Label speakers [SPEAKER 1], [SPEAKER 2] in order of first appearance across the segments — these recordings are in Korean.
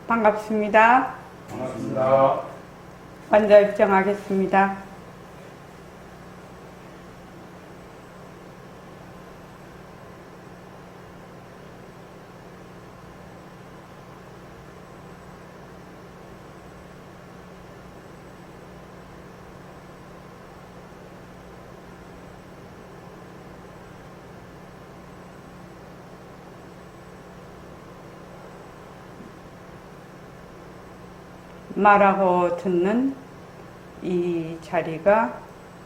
[SPEAKER 1] 반갑습니다.
[SPEAKER 2] 반갑습니다.
[SPEAKER 1] 환자 입장하겠습니다. 말하고 듣는 이 자리가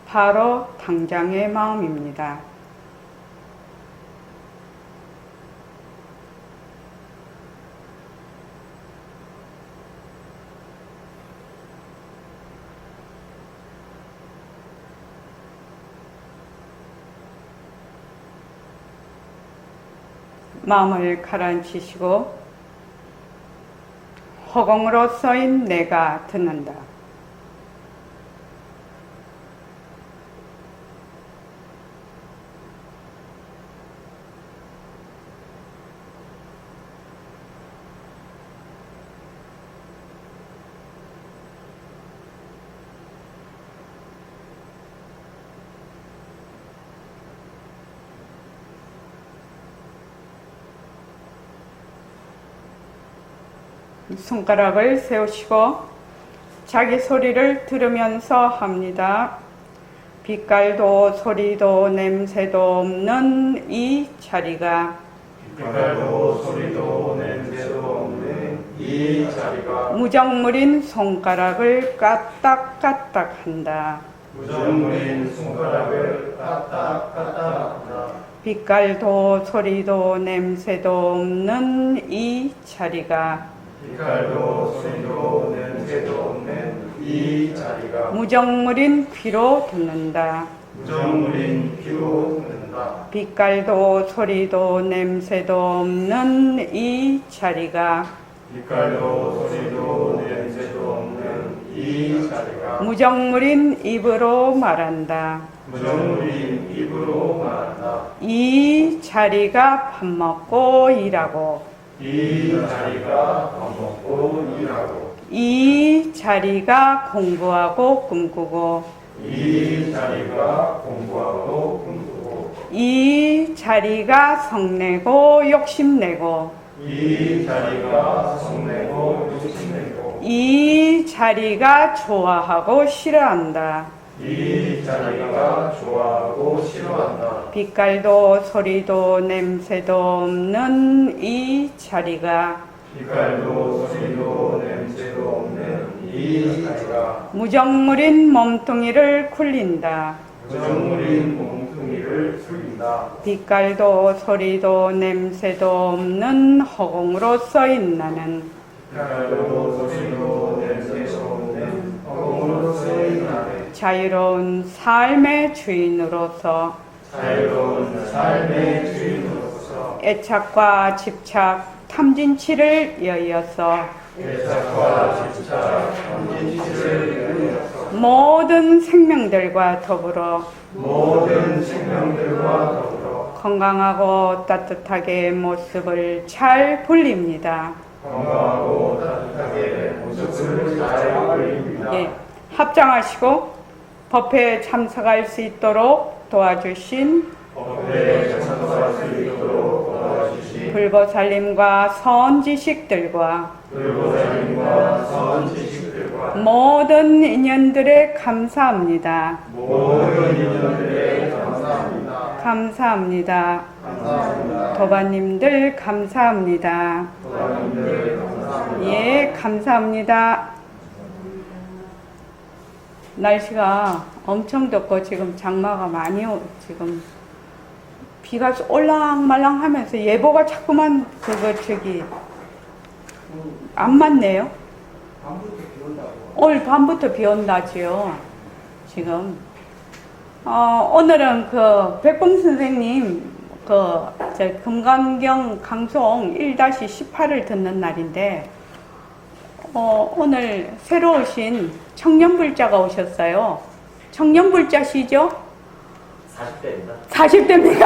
[SPEAKER 1] 바로 당장의 마음입니다. 마음을 가라앉히시고 허공으로 써인 내가 듣는다. 손가락을 세우시고 자기 소리를 들으면서 합니다. 빛깔도 소리도 냄새도 없는 이 자리가
[SPEAKER 2] 빛깔도 소리도 냄새도 없는 이 자리가
[SPEAKER 1] 무정물인 손가락을 까딱까딱 한다.
[SPEAKER 2] 무정물인 손가락을 까딱까딱한다.
[SPEAKER 1] 빛깔도 소리도 냄새도 없는 이 자리가
[SPEAKER 2] 빛깔도 소리도 냄새도 없는 이 자리가
[SPEAKER 1] 무정물인 귀로 듣는다.
[SPEAKER 2] 무정물인 귀로 듣는다.
[SPEAKER 1] 빛깔도 소리도 냄새도 없는 이 자리가
[SPEAKER 2] 빛깔도 소리도 냄새도 없는 이 자리가
[SPEAKER 1] 무정물인 입으로 말한다.
[SPEAKER 2] 무정물인 입으로 말한다.
[SPEAKER 1] 이 자리가 밥 먹고 일하고
[SPEAKER 2] 이 자리가 밥 먹고 일하고
[SPEAKER 1] 이 자리가 공부하고 꿈꾸고
[SPEAKER 2] 이 자리가 공부하고 꿈꾸고
[SPEAKER 1] 이 자리가 성내고 욕심내고
[SPEAKER 2] 이 자리가 성내고 욕심내고
[SPEAKER 1] 이 자리가 좋아하고 싫어한다.
[SPEAKER 2] 이 자리가 좋아하고 싫어한다.
[SPEAKER 1] 빛깔도 소리도 냄새도 없는 이 자리가
[SPEAKER 2] 빛깔도 소리도 냄새도 없는 이 자리가
[SPEAKER 1] 무정물인 몸뚱이를 굴린다.
[SPEAKER 2] 무정물인 몸뚱이를 숨긴다.
[SPEAKER 1] 빛깔도 소리도 냄새도 없는 허공으로 써인 나는
[SPEAKER 2] 빛깔도 소리도 냄새도 없는 허공으로 쓰인 나는
[SPEAKER 1] 자유로운 삶의 주인으로서
[SPEAKER 2] 자유로운 삶의 주인으로서
[SPEAKER 1] 애착과 집착, 탐진치를 여의어서
[SPEAKER 2] 애착과 집착, 탐진치를 이어서
[SPEAKER 1] 모든 생명들과 더불어
[SPEAKER 2] 모든 생명들과 더불어
[SPEAKER 1] 건강하고 따뜻하게 모습을 잘 불립니다.
[SPEAKER 2] 건강하고 따뜻하게 모습을 잘 보입니다.
[SPEAKER 1] 예, 합장하시고 법회에 참석할 수 있도록 도와주신
[SPEAKER 2] 법회에 참석할 수 있도록 도와주신
[SPEAKER 1] 불보살님과 선지식들과
[SPEAKER 2] 불보살님과 선지식들과
[SPEAKER 1] 모든 인연들에 감사합니다.
[SPEAKER 2] 모든 인연들에 감사합니다.
[SPEAKER 1] 감사합니다.
[SPEAKER 2] 감사합니다.
[SPEAKER 1] 도반님들 감사합니다.
[SPEAKER 2] 도반님들 감사합니다.
[SPEAKER 1] 예, 감사합니다. 날씨가 엄청 덥고 지금 장마가 많이 지금 비가 올랑말랑 하면서 예보가 자꾸만 안 맞네요.
[SPEAKER 2] 밤부터 비 온다고.
[SPEAKER 1] 오늘 밤부터 비 온다지요. 지금 오늘은 그 백봉 선생님 저 금강경 강송 1-18을 듣는 날인데 오늘 새로 오신 청년불자가 오셨어요. 청년불자시죠?
[SPEAKER 3] 40대입니다.
[SPEAKER 1] 40대입니다.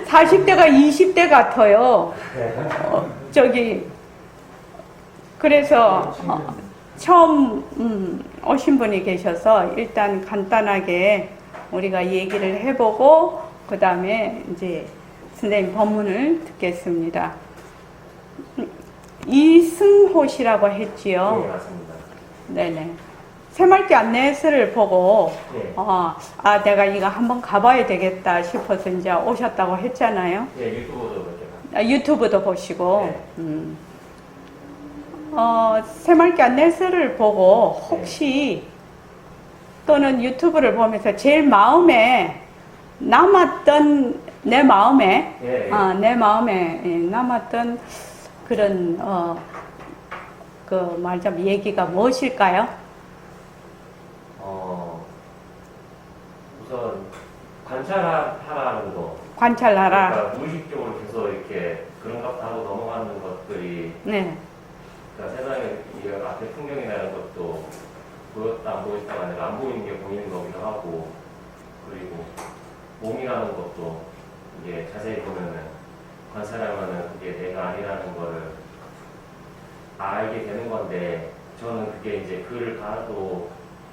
[SPEAKER 1] 40대가 20대 같아요. 저기 그래서 처음 오신 분이 계셔서 일단 간단하게 우리가 얘기를 해보고 그 다음에 이제 선생님 법문을 듣겠습니다. 이승호 씨라고 했지요.
[SPEAKER 3] 네, 맞습니다.
[SPEAKER 1] 네네. 새mar기 안내서를 보고
[SPEAKER 3] 네.
[SPEAKER 1] 내가 이거 한번 가봐야 되겠다 싶어서 이제 오셨다고 했잖아요.
[SPEAKER 3] 네, 유튜브도 그렇게
[SPEAKER 1] 유튜브도 보시고
[SPEAKER 3] 네.
[SPEAKER 1] 새mar기 안내서를 보고 혹시 또는 유튜브를 보면서 제일 마음에 남았던 내 마음에
[SPEAKER 3] 네.
[SPEAKER 1] 내 마음에 남았던 그런 그 말하자면 얘기가 무엇일까요?
[SPEAKER 3] 우선 관찰하라는 거.
[SPEAKER 1] 관찰하라.
[SPEAKER 3] 그러니까 무의식적으로 계속 이렇게 그런 것도 하고 넘어가는 것들이
[SPEAKER 1] 네,
[SPEAKER 3] 그러니까 세상에 이 앞에 풍경이나 이런 것도 보였다 안 보였다가 아니라 안 보이는 게 보이는 거기도 하고 그리고 몸이라는 것도 이게 자세히 보면은 관찰하면은 그게 내가 아니라는 거를 알게 되는 건데 저는 그게 이제 글을 달아도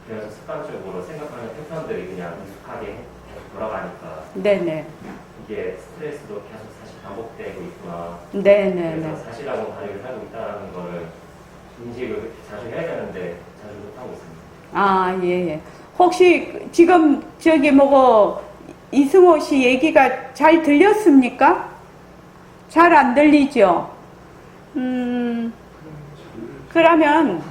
[SPEAKER 3] 그래서 습관적으로 생각하는 패턴들이 그냥 익숙하게 계속 돌아가니까
[SPEAKER 1] 네네,
[SPEAKER 3] 이게 스트레스도 계속 사실 반복되고 있구나.
[SPEAKER 1] 네네네.
[SPEAKER 3] 그래서 사실하고 다르게 살고 있다는 거를 인식을 자주 해야 되는데 자주 못하고 있습니다.
[SPEAKER 1] 예. 혹시 지금 저기 뭐고 이승호 씨 얘기가 잘 들렸습니까? 잘 안 들리죠? 그러면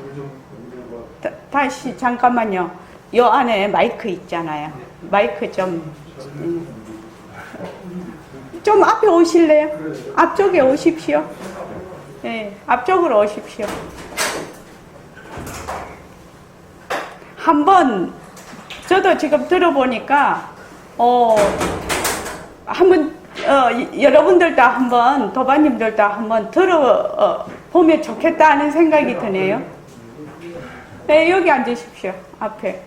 [SPEAKER 1] 다시 잠깐만요. 요 안에 마이크 있잖아요. 마이크 좀 앞에 오실래요? 앞쪽에 오십시오. 네, 앞쪽으로 오십시오. 한번 저도 지금 들어보니까 한번 여러분들도 한번 도반님들도 한번 들어보면 좋겠다 하는 생각이 드네요. 네, 여기 앉으십시오. 앞에.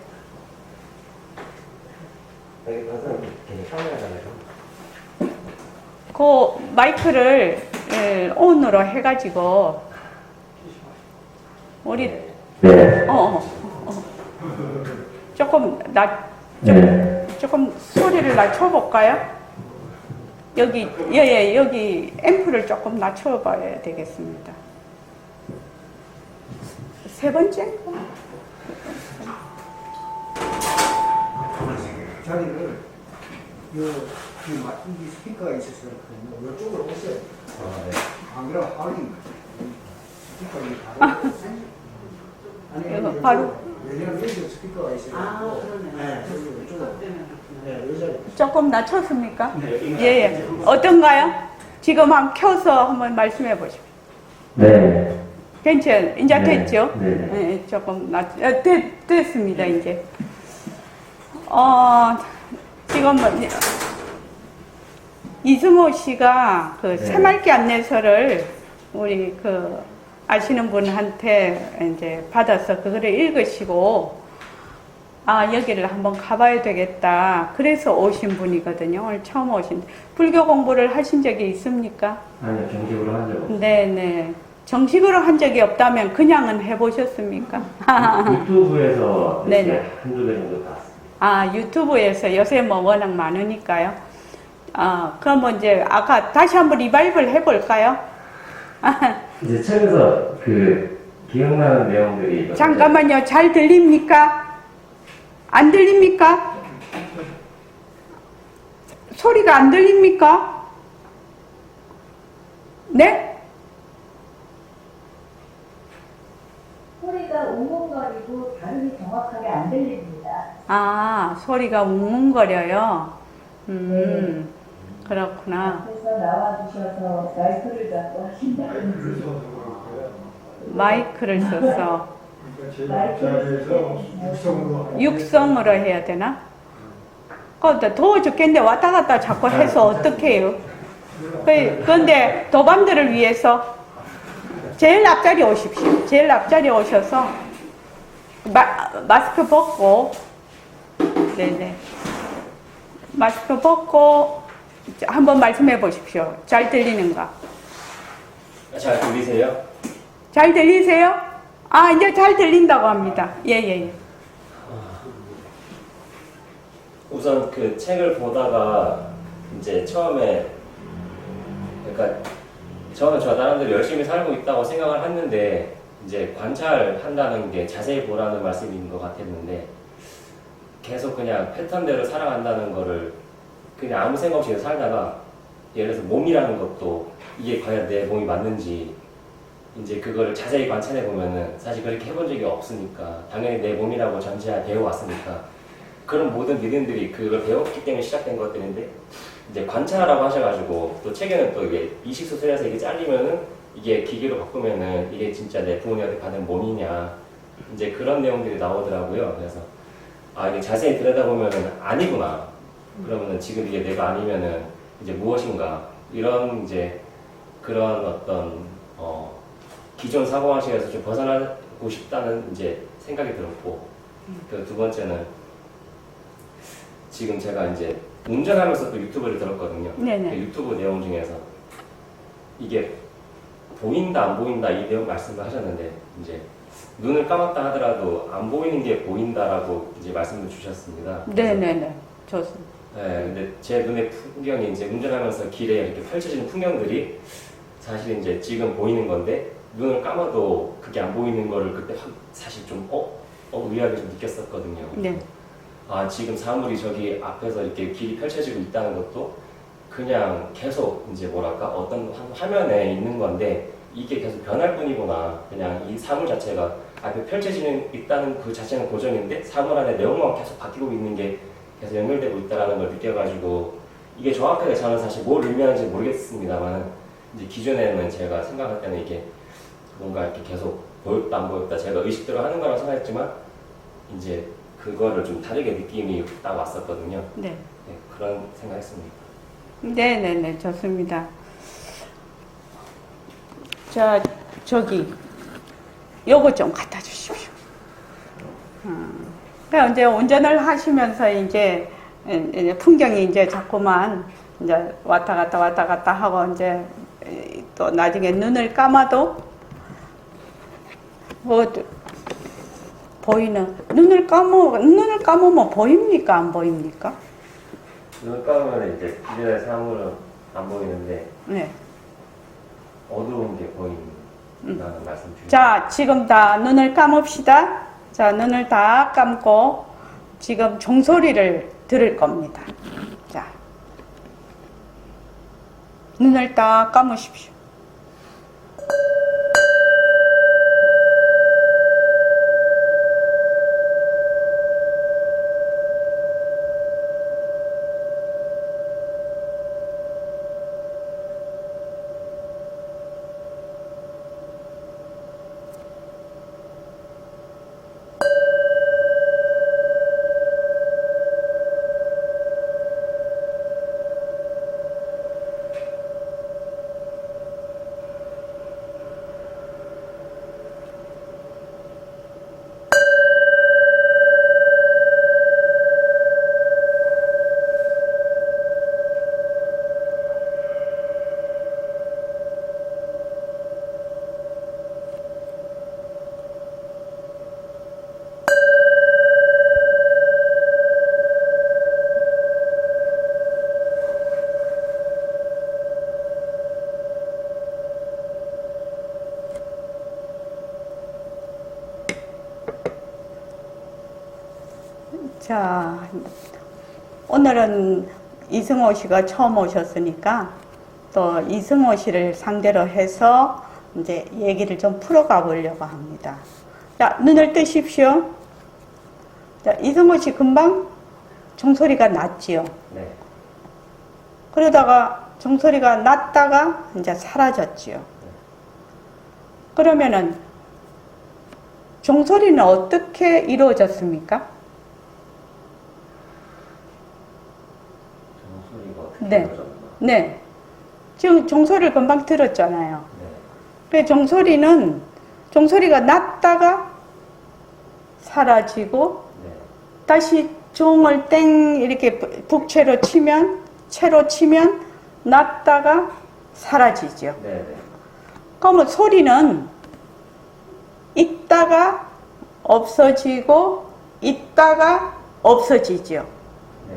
[SPEAKER 3] 여기 항상 카메라잖아요.
[SPEAKER 1] 그 마이크를 온으로 해가지고 우리
[SPEAKER 3] 네.
[SPEAKER 1] 조금 소리를 낮춰볼까요? 여기 앰프를 조금 낮춰봐야 되겠습니다. 세 번째인가?
[SPEAKER 2] 자리를 이 스피커가 있어서 그렇거든요. 이쪽으로 오세요. 안 그러면 하긴 스피커가
[SPEAKER 1] 이거 바로
[SPEAKER 2] 왜냐면 여기 스피커가 있어요. 네, 이쪽으로. 네, 이 자리.
[SPEAKER 1] 조금 낮췄습니까? 예. 어떤가요? 지금 한번 켜서 한번 말씀해 보십시오.
[SPEAKER 3] 네.
[SPEAKER 1] 이제
[SPEAKER 3] 네.
[SPEAKER 1] 됐죠?
[SPEAKER 3] 네.
[SPEAKER 1] 네, 조금 됐습니다, 이제. 지금 이승호 씨가 그 새mar기 안내서를 우리 아시는 분한테 이제 받아서 그거를 읽으시고 여기를 한번 가봐야 되겠다. 그래서 오신 분이거든요. 오늘 처음 오신. 불교 공부를 하신 적이 있습니까?
[SPEAKER 3] 아니요, 정식으로 한 적 없어요.
[SPEAKER 1] 네네. 정식으로 한 적이 없다면 그냥은 해보셨습니까?
[SPEAKER 3] 유튜브에서
[SPEAKER 1] 네네.
[SPEAKER 3] 이렇게 한두 개 정도 봤습니다.
[SPEAKER 1] 유튜브에서 요새 뭐 워낙 많으니까요. 그럼 이제 아까 다시 한번 리바이벌 해볼까요?
[SPEAKER 3] 이제 책에서 기억나는 내용들이
[SPEAKER 1] 잠깐만요. 잘 들립니까? 안 들립니까? 소리가 안 들립니까? 네?
[SPEAKER 4] 소리가 웅웅거리고 발음이 정확하게 안 들립니다.
[SPEAKER 1] 소리가 웅웅거려요. 그렇구나.
[SPEAKER 4] 앞에서 나와주셔서 마이크를 잡고 하신다는
[SPEAKER 1] 마이크를 써서
[SPEAKER 2] 자리에서
[SPEAKER 1] 육성으로 해야 되나? 더워 죽겠는데 왔다 갔다 자꾸 해서 어떡해요? 그런데 도반들을 위해서 제일 앞자리 오십시오. 제일 앞자리 오셔서 마스크 벗고 네네 마스크 벗고 한번 말씀해 보십시오. 잘 들리는가?
[SPEAKER 3] 잘 들리세요?
[SPEAKER 1] 잘 들리세요? 아, 이제 잘 들린다고 합니다. 예, 예, 예.
[SPEAKER 5] 우선 그 책을 보다가 이제 처음에 그러니까 저는 저 사람들이 열심히 살고 있다고 생각을 했는데 이제 관찰한다는 게 자세히 보라는 말씀인 것 같았는데 계속 그냥 패턴대로 살아간다는 거를 그냥 아무 생각 없이 살다가 예를 들어서 몸이라는 것도 이게 과연 내 몸이 맞는지 이제 그거를 자세히 관찰해 보면은 사실 그렇게 해본 적이 없으니까 당연히 내 몸이라고 전제하 배워왔으니까 그런 모든 믿음들이 그걸 배웠기 때문에 시작된 것들인데 이제 관찰하라고 하셔가지고 또 책에는 또 이게 이식수술해서 이게 잘리면은 이게 기계로 바꾸면은 이게 진짜 내 부모님한테 받은 몸이냐 이제 그런 내용들이 나오더라고요. 그래서 아 이게 자세히 들여다보면은 아니구나. 그러면은 지금 이게 내가 아니면은 이제 무엇인가 이런 이제 그런 어떤 기존 사고방식에서 좀 벗어나고 싶다는 이제 생각이 들었고 그 두 번째는 지금 제가 이제 운전하면서 또 유튜브를 들었거든요.
[SPEAKER 1] 네네.
[SPEAKER 5] 그 유튜브 내용 중에서 이게 보인다 안 보인다 이 내용 말씀을 하셨는데 이제 눈을 감았다 하더라도 안 보이는 게 보인다라고 이제 말씀을 주셨습니다.
[SPEAKER 1] 네네네. 좋습니다.
[SPEAKER 5] 네, 근데 제 눈의 풍경이 이제 운전하면서 길에 이렇게 펼쳐지는 풍경들이 사실 이제 지금 보이는 건데 눈을 감아도 그게 안 보이는 거를 그때 사실 좀 의아하게 좀 느꼈었거든요.
[SPEAKER 1] 네.
[SPEAKER 5] 아 지금 사물이 저기 앞에서 이렇게 길이 펼쳐지고 있다는 것도 그냥 계속 이제 뭐랄까 어떤 화면에 있는 건데 이게 계속 변할 뿐이구나. 그냥 이 사물 자체가 앞에 펼쳐지는 있다는 그 자체는 고정인데 사물 안에 내용만 계속 바뀌고 있는 게 계속 연결되고 있다는 걸 느껴가지고 이게 정확하게 저는 사실 뭘 의미하는지 모르겠습니다만 이제 기존에는 제가 생각할 때는 이게 뭔가 이렇게 계속 보였다 안 보였다 제가 의식대로 하는 거라고 생각했지만 이제 그거를 좀 다르게 느낌이 딱 왔었거든요.
[SPEAKER 1] 네.
[SPEAKER 5] 네, 그런 생각했습니다.
[SPEAKER 1] 네네네. 좋습니다. 자, 저기, 요거 좀 갖다 주십시오. 그러니까 이제 운전을 하시면서 이제 풍경이 이제 자꾸만 이제 왔다 갔다 하고 이제 또 나중에 눈을 감아도 뭐 보이는 눈을 감으면 보입니까 안 보입니까?
[SPEAKER 5] 눈을 감으면 이제 기존의 사물은 안 보이는데
[SPEAKER 1] 네.
[SPEAKER 5] 어두운 게 보인다는 말씀 주시죠.
[SPEAKER 1] 자, 지금 다 눈을 감읍시다. 자, 눈을 다 감고 지금 종소리를 들을 겁니다. 자, 눈을 다 감으십시오. 자, 오늘은 이승호 씨가 처음 오셨으니까 또 이승호 씨를 상대로 해서 이제 얘기를 좀 풀어가 보려고 합니다. 자, 눈을 뜨십시오. 자, 이승호 씨 금방 종소리가 났지요.
[SPEAKER 5] 네.
[SPEAKER 1] 그러다가 종소리가 났다가 이제 사라졌지요. 그러면은 종소리는 어떻게 이루어졌습니까?
[SPEAKER 5] 종소리가 어떻게
[SPEAKER 1] 네.
[SPEAKER 5] 이루어졌나?
[SPEAKER 1] 네. 지금 종소리를 금방 들었잖아요.
[SPEAKER 5] 네.
[SPEAKER 1] 그 종소리가 났다가 사라지고
[SPEAKER 5] 네.
[SPEAKER 1] 다시 종을 땡 이렇게 북채로 치면 채로 치면 났다가 사라지죠.
[SPEAKER 5] 네. 네.
[SPEAKER 1] 그러면 소리는 있다가 없어지고 있다가 없어지죠.
[SPEAKER 5] 네.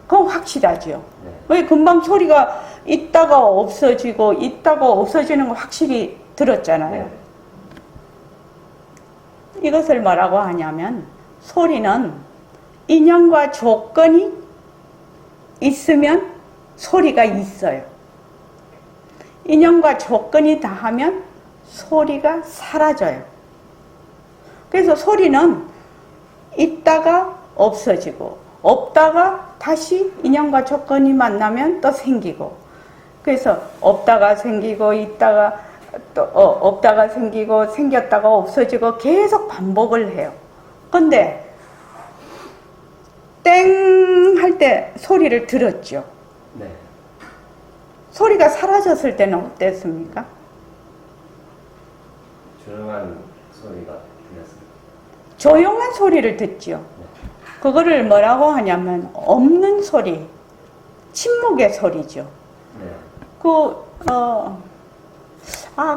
[SPEAKER 1] 그건 확실하죠.
[SPEAKER 5] 네.
[SPEAKER 1] 왜 금방 소리가 있다가 없어지고 있다가 없어지는 거 확실히 들었잖아요.
[SPEAKER 5] 네.
[SPEAKER 1] 이것을 뭐라고 하냐면 소리는 인연과 조건이 있으면 소리가 있어요. 인연과 조건이 다하면 소리가 사라져요. 그래서 소리는 있다가 없어지고 없다가 다시 인연과 조건이 만나면 또 생기고, 그래서 없다가 생기고 있다가 또 없다가 생기고 생겼다가 없어지고 계속 반복을 해요. 근데 땡 할 때 소리를 들었죠.
[SPEAKER 5] 네.
[SPEAKER 1] 소리가 사라졌을 때는 어땠습니까?
[SPEAKER 5] 조용한 소리가 들렸습니다.
[SPEAKER 1] 조용한 소리를 듣죠. 그거를 뭐라고 하냐면 없는 소리, 침묵의 소리죠.
[SPEAKER 5] 네.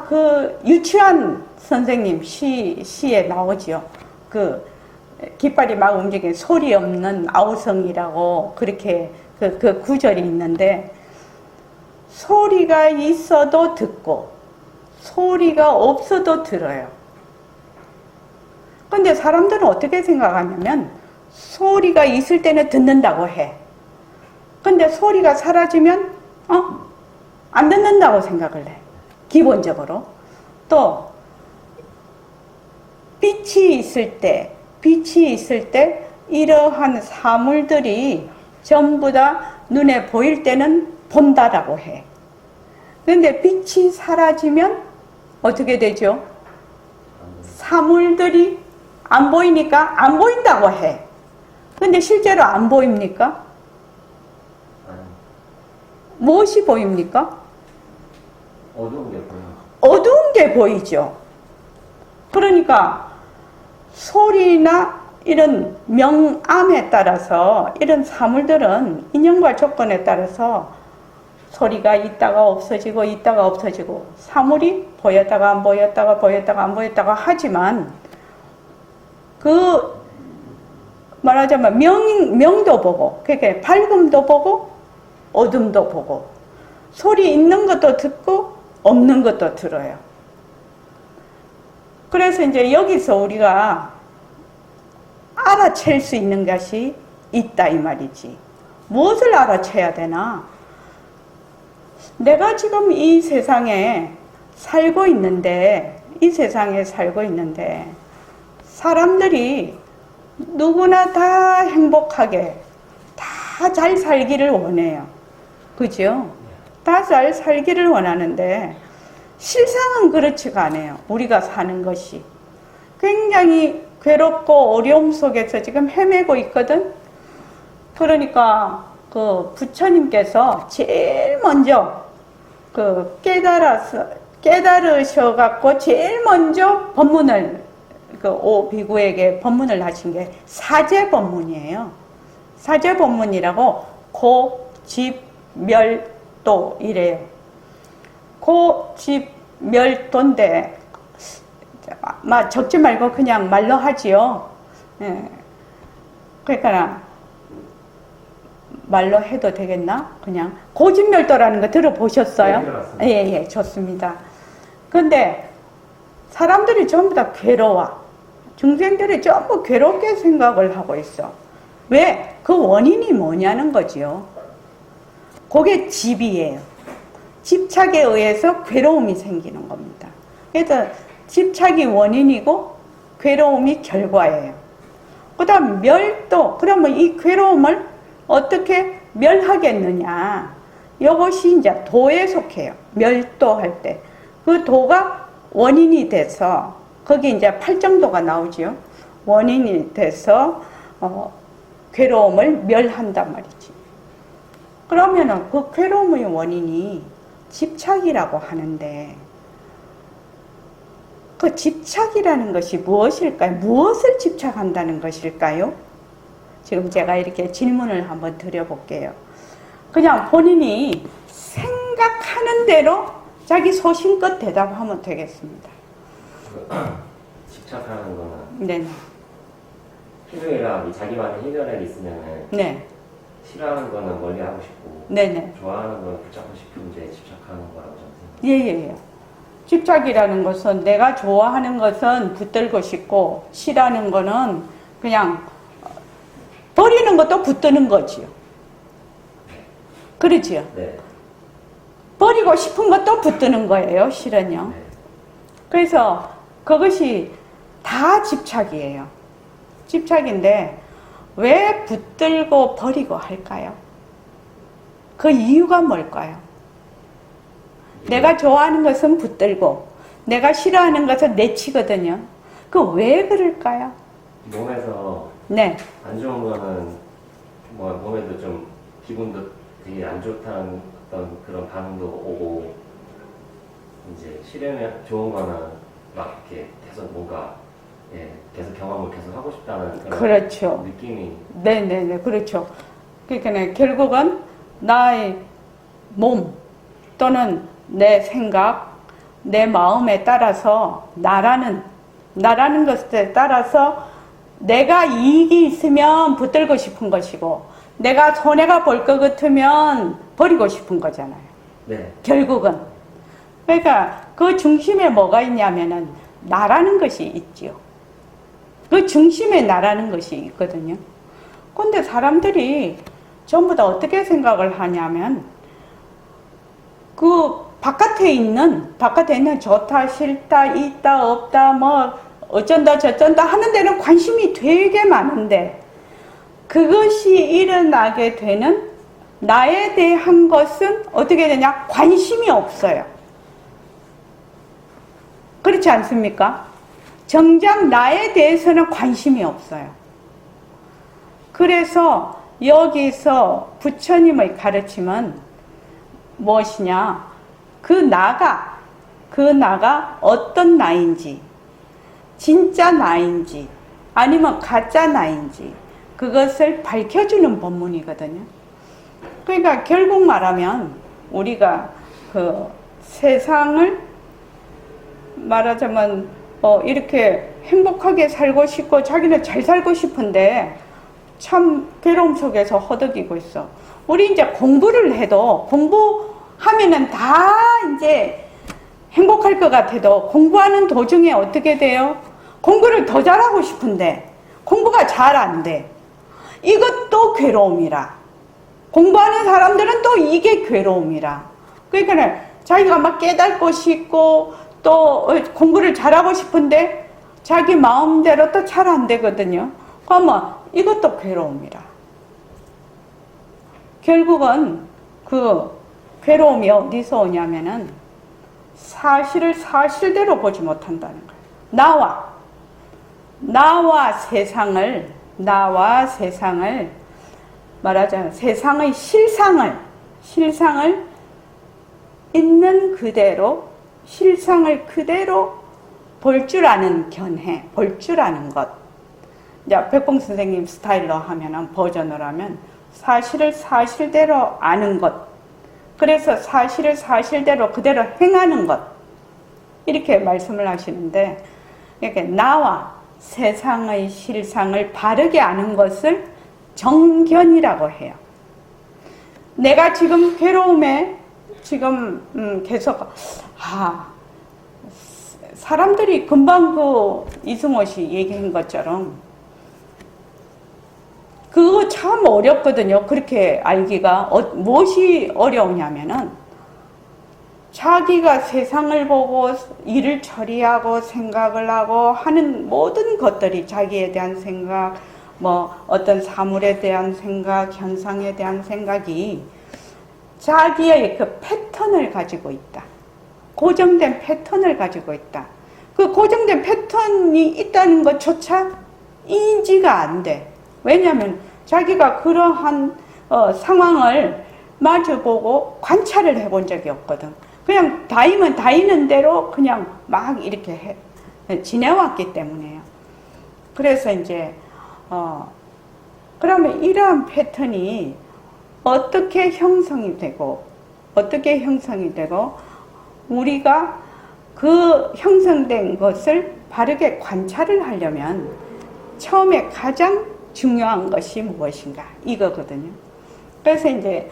[SPEAKER 1] 그 유치원 선생님 시에 나오죠. 그 깃발이 막 움직이는 소리 없는 아우성이라고 그렇게 그 구절이 있는데, 소리가 있어도 듣고 소리가 없어도 들어요. 근데 사람들은 어떻게 생각하냐면 소리가 있을 때는 듣는다고 해. 근데 소리가 사라지면 안 듣는다고 생각을 해. 기본적으로. 또 빛이 있을 때 이러한 사물들이 전부 다 눈에 보일 때는 본다라고 해. 그런데 빛이 사라지면 어떻게 되죠? 사물들이 안 보이니까 안 보인다고 해. 근데 실제로 안 보입니까? 무엇이 보입니까?
[SPEAKER 5] 어두운 게 보여요.
[SPEAKER 1] 어두운 게 보이죠. 그러니까 소리나 이런 명암에 따라서 이런 사물들은 인연과 조건에 따라서 소리가 있다가 없어지고 있다가 없어지고 사물이 보였다가 안 보였다가 보였다가 안 보였다가 하지만 그 말하자면 명도 보고, 그러니까 밝음도 보고 어둠도 보고 소리 있는 것도 듣고 없는 것도 들어요. 그래서 이제 여기서 우리가 알아챌 수 있는 것이 있다 이 말이지. 무엇을 알아채야 되나? 내가 지금 이 세상에 살고 있는데 사람들이 누구나 다 행복하게 다 잘 살기를 원해요. 그죠? 다 잘 살기를 원하는데 실상은 그렇지가 않아요. 우리가 사는 것이 굉장히 괴롭고 어려움 속에서 지금 헤매고 있거든. 그러니까 그 부처님께서 제일 먼저 그 깨달으셔갖고 제일 먼저 법문을 그 오비구에게 법문을 하신 게 사제법문이에요. 사제법문이라고 고집멸도 이래요. 고집멸도인데 적지 말고 그냥 말로 하지요. 예. 그러니까 말로 해도 되겠나? 그냥 고집멸도라는 거 들어보셨어요?
[SPEAKER 5] 네, 들어봤습니다.
[SPEAKER 1] 예, 좋습니다. 근데 사람들이 전부 다 괴로워. 중생들이 전부 괴롭게 생각을 하고 있어. 왜? 그 원인이 뭐냐는 거지요. 그게 집이에요. 집착에 의해서 괴로움이 생기는 겁니다. 그래서 집착이 원인이고 괴로움이 결과예요. 그 다음 멸도. 그러면 이 괴로움을 어떻게 멸하겠느냐. 이것이 이제 도에 속해요. 멸도할 때. 그 도가 원인이 돼서 거기 이제 팔정도가 나오죠. 원인이 돼서 괴로움을 멸한단 말이지. 그러면은 그 괴로움의 원인이 집착이라고 하는데 그 집착이라는 것이 무엇일까요? 무엇을 집착한다는 것일까요? 지금 제가 이렇게 질문을 한번 드려볼게요. 그냥 본인이 생각하는 대로 자기 소신껏 대답하면 되겠습니다.
[SPEAKER 5] 집착하는 거는
[SPEAKER 1] 네,
[SPEAKER 5] 희생이랑 자기만의 희생이 있으면은
[SPEAKER 1] 네,
[SPEAKER 5] 싫어하는 거는 멀리하고 싶고
[SPEAKER 1] 네, 네.
[SPEAKER 5] 좋아하는 거는 붙잡고 싶은데 집착하는 거라고 저는 생각해요.
[SPEAKER 1] 예. 집착이라는 것은 내가 좋아하는 것은 붙들고 싶고 싫어하는 거는 그냥 버리는 것도 붙드는 거지요. 그렇지요.
[SPEAKER 5] 네.
[SPEAKER 1] 버리고 싶은 것도 붙드는 거예요, 실은요.
[SPEAKER 5] 네.
[SPEAKER 1] 그래서 그것이 다 집착이에요. 집착인데 왜 붙들고 버리고 할까요? 그 이유가 뭘까요? 내가 좋아하는 것은 붙들고 내가 싫어하는 것은 내치거든요. 그 왜 그럴까요?
[SPEAKER 5] 몸에서
[SPEAKER 1] 네,
[SPEAKER 5] 안 좋은 거는 뭐 몸에도 좀 기분도 되게 안 좋다는 어떤 그런 반응도 오고 이제 싫으면 좋은 거는 막 이렇게 계속 뭔가 계속 경험을 계속 하고 싶다는 그런
[SPEAKER 1] 그렇죠.
[SPEAKER 5] 느낌이
[SPEAKER 1] 네네네, 그렇죠. 그러니까 결국은 나의 몸 또는 내 생각, 내 마음에 따라서 나라는 것에 따라서 내가 이익이 있으면 붙들고 싶은 것이고 내가 손해가 볼 것 같으면 버리고 싶은 거잖아요.
[SPEAKER 5] 네.
[SPEAKER 1] 결국은. 그러니까 그 중심에 뭐가 있냐면은 나라는 것이 있지요. 그 중심에 나라는 것이 있거든요. 근데 사람들이 전부 다 어떻게 생각을 하냐면 그 바깥에 있는 좋다 싫다 있다 없다 뭐 어쩐다 저쩐다 하는 데는 관심이 되게 많은데 그것이 일어나게 되는 나에 대한 것은 어떻게 되냐? 관심이 없어요. 그렇지 않습니까? 정작 나에 대해서는 관심이 없어요. 그래서 여기서 부처님의 가르침은 무엇이냐? 그 나가 어떤 나인지, 진짜 나인지, 아니면 가짜 나인지, 그것을 밝혀주는 법문이거든요. 그러니까 결국 말하면 우리가 그 세상을 말하자면 이렇게 행복하게 살고 싶고 자기는 잘 살고 싶은데 참 괴로움 속에서 허덕이고 있어. 우리 이제 공부를 해도 공부하면은 다 이제 행복할 것 같아도 공부하는 도중에 어떻게 돼요? 공부를 더 잘하고 싶은데 공부가 잘 안 돼. 이것도 괴로움이라. 공부하는 사람들은 또 이게 괴로움이라. 그러니까 자기가 막 깨닫고 싶고 또 공부를 잘하고 싶은데 자기 마음대로 또 잘 안 되거든요. 그러면 이것도 괴로움이라. 결국은 그 괴로움이 어디서 오냐면은 사실을 사실대로 보지 못한다는 거예요. 나와 세상을 말하자면 세상의 실상을 있는 그대로 실상을 그대로 볼 줄 아는 견해, 볼 줄 아는 것. 이제 백봉 선생님 스타일로 하면은 버전으로 하면 사실을 사실대로 아는 것. 그래서 사실을 사실대로 그대로 행하는 것. 이렇게 말씀을 하시는데 이렇게 나와 세상의 실상을 바르게 아는 것을 정견이라고 해요. 내가 지금 괴로움에 지금 계속 사람들이 금방 그 이승호 씨 얘기한 것처럼 그거 참 어렵거든요. 그렇게 알기가 무엇이 어려우냐면은 자기가 세상을 보고 일을 처리하고 생각을 하고 하는 모든 것들이 자기에 대한 생각, 뭐 어떤 사물에 대한 생각, 현상에 대한 생각이 자기의 그 패턴을 가지고 있다. 고정된 패턴을 가지고 있다. 그 고정된 패턴이 있다는 것조차 인지가 안 돼. 왜냐하면 자기가 그러한 상황을 마주보고 관찰을 해본 적이 없거든. 그냥 다이면 다이는 대로 그냥 막 이렇게 지내왔기 때문에요. 그래서 이제 그러면 이러한 패턴이 어떻게 형성이 되고 우리가 그 형성된 것을 바르게 관찰을 하려면 처음에 가장 중요한 것이 무엇인가 이거거든요. 그래서 이제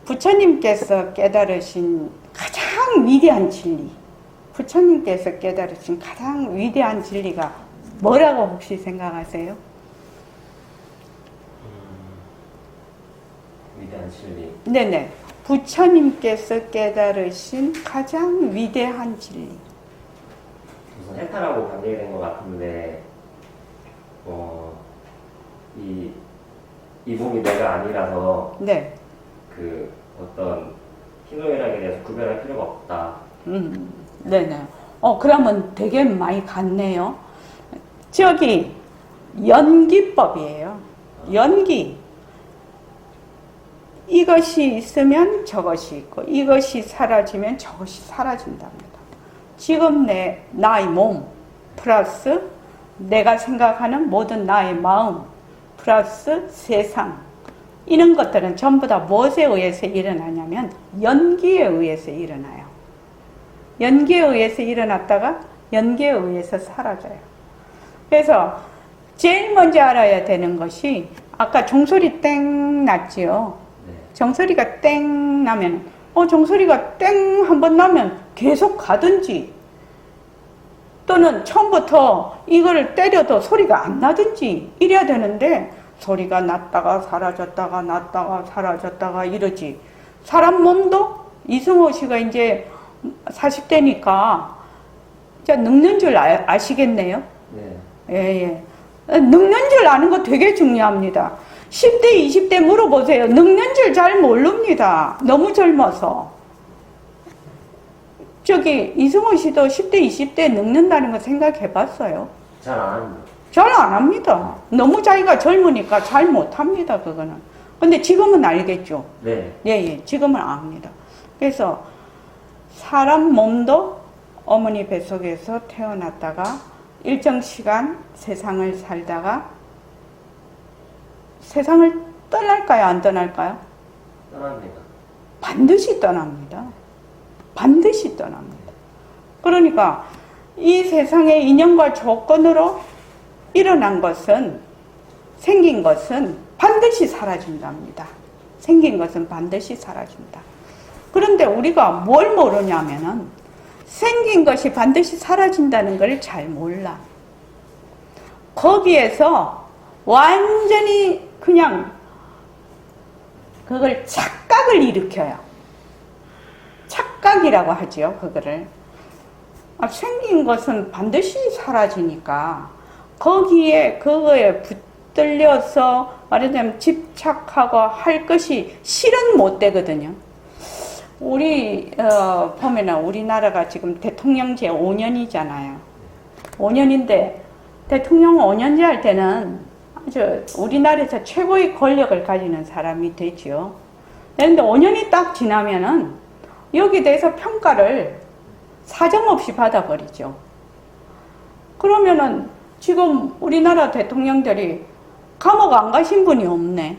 [SPEAKER 1] 부처님께서 깨달으신 가장 위대한 진리, 부처님께서 깨달으신 가장 위대한 진리가 뭐라고 혹시 생각하세요?
[SPEAKER 5] 위대한 진리.
[SPEAKER 1] 네네. 부처님께서 깨달으신 가장 위대한 진리.
[SPEAKER 5] 우선 해탈하고 관계된 것 같은데, 이 몸이 내가 아니라서
[SPEAKER 1] 네.
[SPEAKER 5] 그 어떤 희노애락에 대해서 구별할 필요가 없다.
[SPEAKER 1] 네네. 그러면 되게 많이 같네요. 저기 연기법이에요. 연기. 이것이 있으면 저것이 있고 이것이 사라지면 저것이 사라진답니다. 지금 나의 몸 플러스 내가 생각하는 모든 나의 마음 플러스 세상, 이런 것들은 전부 다 무엇에 의해서 일어나냐면 연기에 의해서 일어나요. 연기에 의해서 일어났다가 연기에 의해서 사라져요. 그래서 제일 먼저 알아야 되는 것이 아까 종소리 땡 났지요. 종소리가 땡 나면 종소리가 땡 한번 나면 계속 가든지 또는 처음부터 이거를 때려도 소리가 안 나든지 이래야 되는데 소리가 났다가 사라졌다가 났다가 사라졌다가 이러지. 사람 몸도 이승호 씨가 이제 40대니까 이제 늙는 줄 아시겠네요?
[SPEAKER 5] 네.
[SPEAKER 1] 예. 늙는 줄 아는 거 되게 중요합니다. 10대, 20대 물어보세요. 늙는 줄 잘 모릅니다. 너무 젊어서. 저기 이승호 씨도 10대, 20대 늙는다는 거 생각해 봤어요?
[SPEAKER 5] 잘 안 합니다.
[SPEAKER 1] 잘 안 합니다. 너무 자기가 젊으니까 잘 못 합니다, 그거는. 근데 지금은 알겠죠?
[SPEAKER 5] 네.
[SPEAKER 1] 예, 지금은 압니다. 그래서 사람 몸도 어머니 뱃속에서 태어났다가 일정 시간 세상을 살다가 세상을 떠날까요? 안 떠날까요?
[SPEAKER 5] 떠납니다.
[SPEAKER 1] 반드시 떠납니다. 반드시 떠납니다. 그러니까 이 세상의 인연과 조건으로 일어난 것은, 생긴 것은 반드시 사라진답니다. 생긴 것은 반드시 사라진다. 그런데 우리가 뭘 모르냐면은 생긴 것이 반드시 사라진다는 걸 잘 몰라. 거기에서 완전히 그냥 그걸 착각을 일으켜요. 착각이라고 하죠, 그거를. 생긴 것은 반드시 사라지니까 거기에 그거에 붙들려서 말하자면 집착하고 할 것이 실은 못 되거든요. 우리 보면은 우리나라가 지금 대통령제 5년이잖아요. 5년인데 대통령 5년제 할 때는 아주 우리나라에서 최고의 권력을 가지는 사람이 되죠. 그런데 5년이 딱 지나면은 여기에 대해서 평가를 사정없이 받아버리죠. 그러면은 지금 우리나라 대통령들이 감옥 안 가신 분이 없네.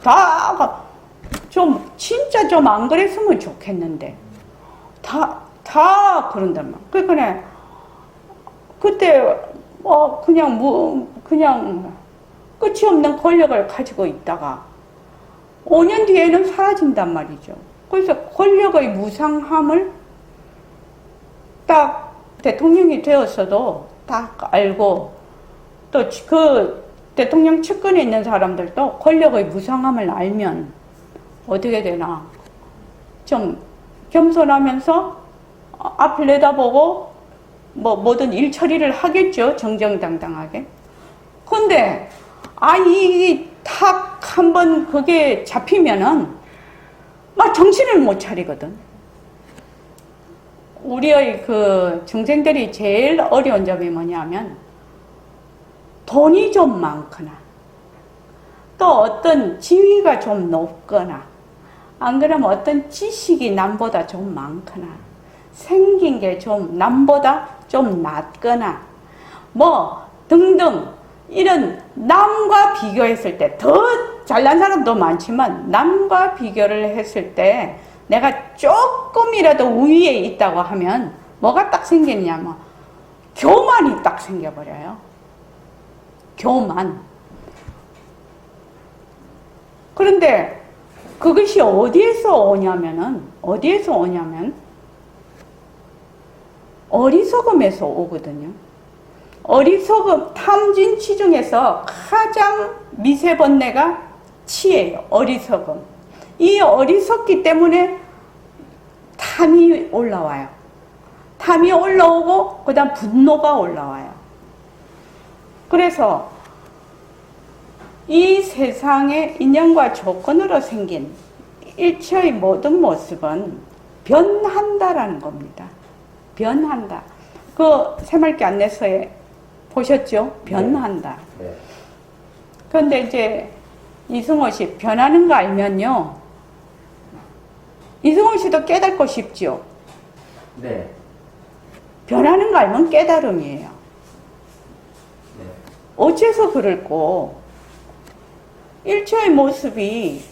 [SPEAKER 1] 다 진짜 좀 안 그랬으면 좋겠는데 다 그런단 말이야. 그러니까 그때 그냥 끝이 없는 권력을 가지고 있다가 5년 뒤에는 사라진단 말이죠. 그래서 권력의 무상함을 딱 대통령이 되었어도 딱 알고, 또 그 대통령 측근에 있는 사람들도 권력의 무상함을 알면 어떻게 되나, 좀 겸손하면서 앞을 내다보고 뭐든 일 처리를 하겠죠, 정정당당하게. 근데 이 탁 한번 그게 잡히면은 막 정신을 못 차리거든. 우리의 그 중생들이 제일 어려운 점이 뭐냐면 돈이 좀 많거나 또 어떤 지위가 좀 높거나 안 그러면 어떤 지식이 남보다 좀 많거나 생긴 게 좀 남보다 좀 낫거나 뭐 등등 이런 남과 비교했을 때 더 잘난 사람도 많지만 남과 비교를 했을 때 내가 조금이라도 우위에 있다고 하면 뭐가 딱 생기느냐면 교만이 딱 생겨버려요. 교만. 그런데 그것이 어디에서 오냐면 어리석음에서 오거든요. 어리석음, 탐진치 중에서 가장 미세번뇌가 치예요. 어리석음. 이 어리석기 때문에 탐이 올라와요. 탐이 올라오고 그 다음 분노가 올라와요. 그래서 이 세상의 인연과 조건으로 생긴 일체의 모든 모습은 변한다라는 겁니다. 변한다. 그 새말기 안내서에 보셨죠? 변한다.
[SPEAKER 5] 네.
[SPEAKER 1] 그런데 이제 이승호 씨 변하는 거 알면요. 이승호 씨도 깨닫고 싶죠?
[SPEAKER 5] 네.
[SPEAKER 1] 변하는 거 알면 깨달음이에요.
[SPEAKER 5] 네.
[SPEAKER 1] 어째서 그럴꼬? 일체의 모습이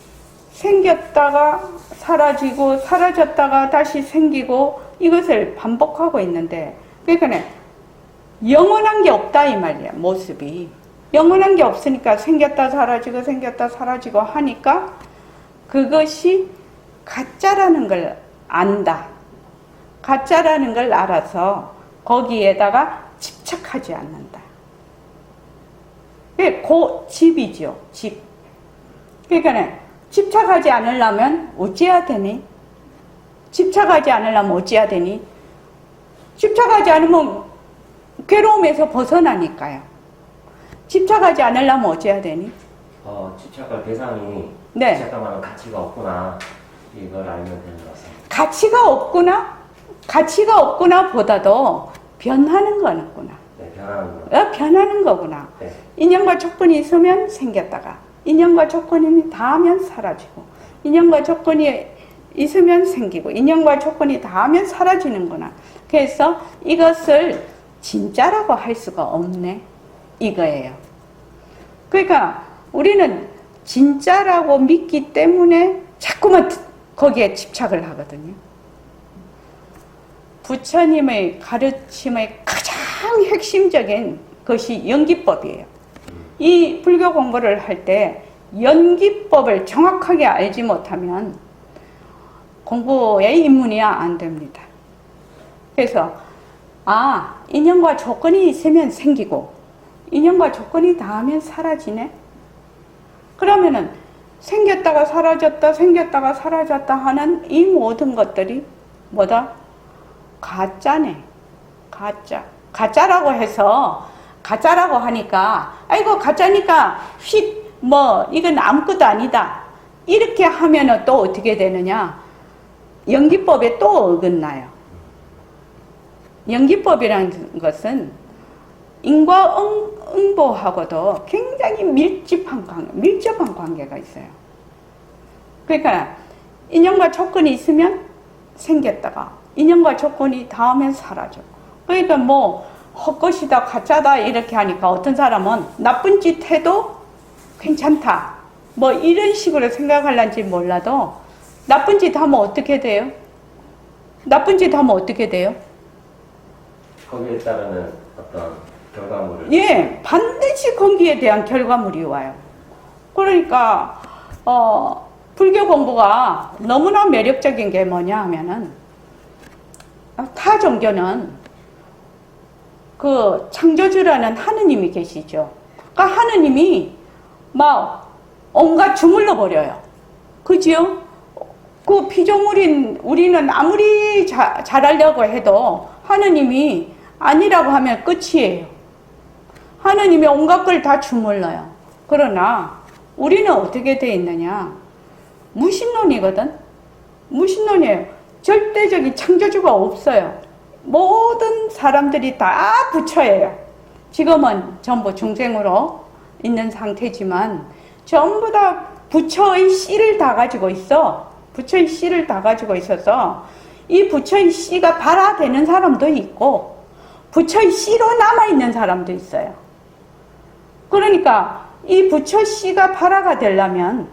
[SPEAKER 1] 생겼다가 사라지고 사라졌다가 다시 생기고 이것을 반복하고 있는데 그러니까 영원한 게 없다 이 말이야. 모습이 영원한 게 없으니까 생겼다 사라지고 하니까 그것이 가짜라는 걸 안다. 가짜라는 걸 알아서 거기에다가 집착하지 않는다. 그게 집이죠. 집. 그러니까 집착하지 않으려면 어찌해야 되니? 집착하지 않으려면 어찌해야 되니? 집착하지 않으면 괴로움에서 벗어나니까요. 집착하지 않으려면 어찌해야 되니?
[SPEAKER 5] 집착할 대상이
[SPEAKER 1] 네.
[SPEAKER 5] 집착할 만한 가치가 없구나. 이걸 알면 되는 것 같습니다.
[SPEAKER 1] 가치가 없구나 보다도 변하는 거는구나.
[SPEAKER 5] 네, 변하는 거.
[SPEAKER 1] 변하는 거구나.
[SPEAKER 5] 네.
[SPEAKER 1] 인연과 조건이 있으면 생겼다가 인연과 조건이 닿으면 사라지고 인연과 조건이 있으면 생기고 인연과 조건이 닿으면 사라지는구나. 그래서 이것을 진짜라고 할 수가 없네. 이거예요. 그러니까 우리는 진짜라고 믿기 때문에 자꾸만 거기에 집착을 하거든요. 부처님의 가르침의 가장 핵심적인 것이 연기법이에요. 이 불교 공부를 할 때 연기법을 정확하게 알지 못하면 공부에 입문이 안 됩니다. 그래서 인연과 조건이 있으면 생기고 인연과 조건이 닿으면 사라지네. 그러면은 생겼다가 사라졌다 하는 이 모든 것들이 뭐다? 가짜네. 가짜라고 해서 가짜라고 하니까 아이고 가짜니까 이건 아무것도 아니다. 이렇게 하면은 또 어떻게 되느냐? 연기법에 또 어긋나요. 연기법이라는 것은 인과응보하고도 굉장히 밀접한 관계가 있어요. 그러니까 인연과 조건이 있으면 생겼다가 인연과 조건이 닿으면 사라져. 그러니까 헛것이다 가짜다 이렇게 하니까 어떤 사람은 나쁜 짓 해도 괜찮다 이런 식으로 생각할런지 몰라도 나쁜 짓 하면 어떻게 돼요?
[SPEAKER 5] 거기에 따르는 어떤 결과물을.
[SPEAKER 1] 예, 반드시 거기에 대한 결과물이 와요. 그러니까 불교 공부가 너무나 매력적인 게 뭐냐 하면은 타 종교는 그 창조주라는 하느님이 계시죠. 그러니까 하느님이 온갖 주물러 버려요. 그죠? 그 피조물인 우리는 아무리 잘하려고 해도 하느님이 아니라고 하면 끝이에요. 하느님이 온갖 걸 다 주물러요. 그러나 우리는 어떻게 돼 있느냐? 무신론이거든. 무신론이에요. 절대적인 창조주가 없어요. 모든 사람들이 다 부처예요. 지금은 전부 중생으로 있는 상태지만 전부 다 부처의 씨를 다 가지고 있어. 부처의 씨를 다 가지고 있어서 이 부처의 씨가 발화되는 사람도 있고 부처의 씨로 남아있는 사람도 있어요. 그러니까 이 부처 씨가 발화가 되려면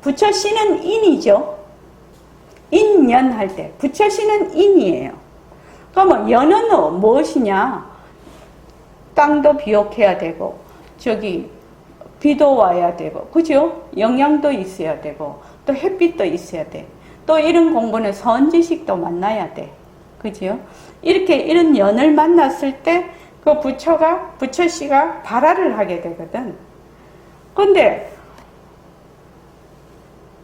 [SPEAKER 1] 부처 씨는 인이죠. 인연할 때 부처 씨는 인이에요. 그러면 연은 무엇이냐? 땅도 비옥해야 되고, 저기 비도 와야 되고, 그죠? 영양도 있어야 되고, 또 햇빛도 있어야 돼. 또 이런 공부는 선지식도 만나야 돼. 그죠? 이렇게 이런 연을 만났을 때 그 부처씨가 발화를 하게 되거든. 근데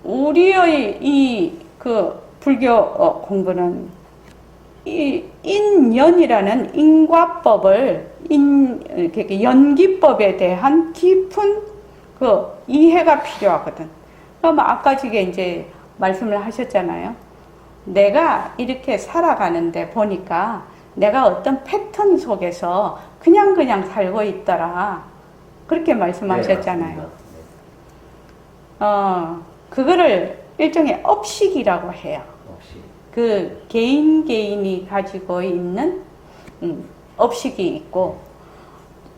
[SPEAKER 1] 우리의 이 그 불교 공부는 이 인연이라는 인과법을 연기법에 대한 깊은 그 이해가 필요하거든. 그럼 아까 저게 이제 말씀을 하셨잖아요. 내가 이렇게 살아가는데 보니까 내가 어떤 패턴 속에서 그냥 살고 있더라. 그렇게 말씀하셨잖아요.
[SPEAKER 5] 네,
[SPEAKER 1] 그거를 일종의 업식이라고 해요.
[SPEAKER 5] 없이.
[SPEAKER 1] 그 개인이 가지고 있는 업식이 있고,